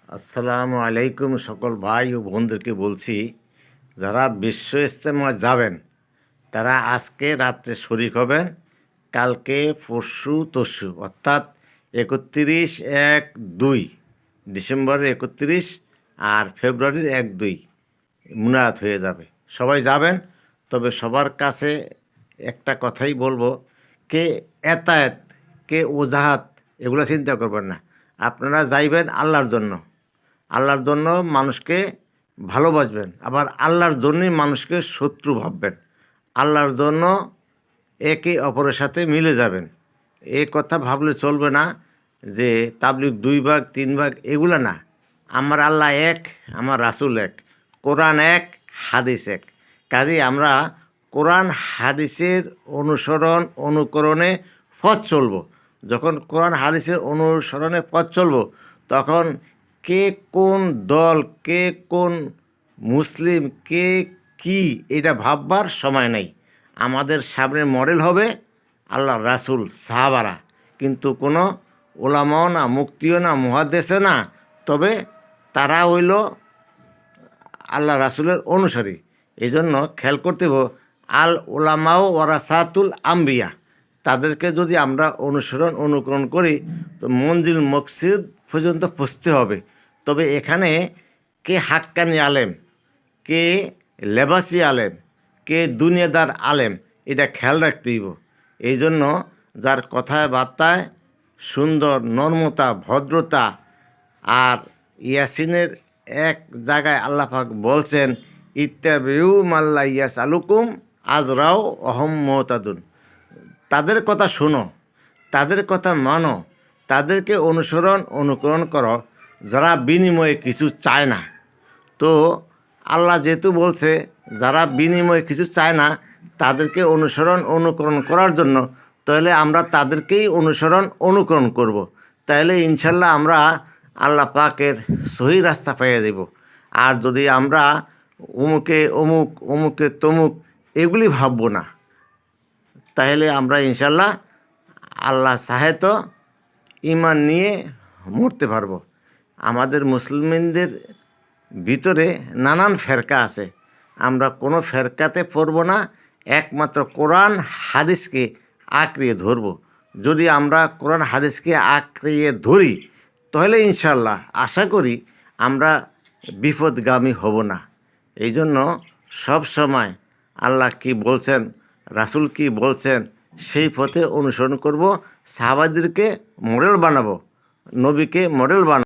আসসালামু আলাইকুম সকল ভাই ও বোনদেরকে বলছি, যারা বিশ্ব ইজতেমা যাবেন তারা আজকে রাত্রে শরিক হবেন, কালকে পরশু তরশু অর্থাৎ 31-1-2 ডিসেম্বরের 31 আর ফেব্রুয়ারির 1-2 মুনায়াত হয়ে যাবে। সবাই যাবেন, তবে সবার কাছে একটা কথাই বলবো, কে এতায়াত কে ওজাহাত এগুলো চিন্তা করবেন না। আপনারা যাইবেন আল্লাহর জন্য, আল্লাহর জন্য মানুষকে ভালোবাসবেন, আবার আল্লাহর জন্যই মানুষকে শত্রু ভাববেন। আল্লাহর জন্য একে অপরের সাথে মিলে যাবেন। এ কথা ভাবলে চলবে না যে তাবলিগ 2 ভাগ 3 ভাগ, এগুলো না। আমার আল্লাহ এক, আমার রাসূল এক, কোরআন এক, হাদিস এক। কাজেই আমরা কোরআন হাদিসের অনুকরণে পথ চলব। যখন কোরআন হাদিসের অনুসরণে পথ চলব, তখন কে কোন দল, কে কোন মুসলিম, কে কি, এটা ভাববার সময় নেই। আমাদের সামনে মডেল হবে আল্লাহ রাসূল, সাহাবারা। কিন্তু কোনো ওলামাও না, মুক্তিও না, মুহাদ্দিসও না, তবে তারা হইল আল্লাহ রাসূলের অনুসারী। এই জন্য খেয়াল করতে হবে, আল ওলামাও ওয়ারাসাতুল আম্বিয়া। তাদেরকে যদি আমরা অনুকরণ করি, তো মঞ্জিল মকসিদ পর্যন্ত পৌঁছতে হবে। তবে এখানে কে হাক্কানি আলেম, কে লেবাসি আলেম, কে দুনিয়াদার আলেম, এটা খেয়াল রাখতে হইব। এই জন্য যার কথায় বার্তায় সুন্দর নর্মতা, ভদ্রতা, আর ইয়াসিনের এক জায়গায় আল্লাহ পাক বলছেন, ইত্তাবিউ মাল্লা ইয়াস আলুকুম আজরাও অহম মোহতাদুন। তাদের কথা শোনো, তাদের কথা মানো, তাদেরকে অনুকরণ করো, যারা বিনিময়ে কিছু চায় না। তো আল্লাহ যেহেতু বলছে যারা বিনিময়ে কিছু চায় না তাদেরকে অনুকরণ করার জন্য, তাহলে আমরা তাদেরকেই অনুকরণ করব। তাহলে ইনশাল্লাহ আমরা আল্লাহ পাকের সহি রাস্তা পেয়ে দেব। আর যদি আমরা অমুকে তমুক এগুলি ভাববো না, তাহলে আমরা ইনশাল্লাহ আল্লাহ সাহেত ঈমান নিয়ে মরতে পারবো। আমাদের মুসলমানদের ভিতরে নানান ফেরকা আছে, আমরা কোনো ফেরকাতে পড়ব না, একমাত্র কোরআন হাদিসকে আঁকড়িয়ে ধরব। যদি আমরা কোরআন হাদিসকে আঁকড়িয়ে ধরি, তাহলে ইনশাল্লাহ আশা করি আমরা বিপদগামী হব না। এই জন্য সবসময় আল্লাহ কি বলছেন, রাসূল কি বলছেন, সেই পথে অনুসরণ করব। সাহাবাদেরকে মডেল বানাবো, নবীকে মডেল বানাবো।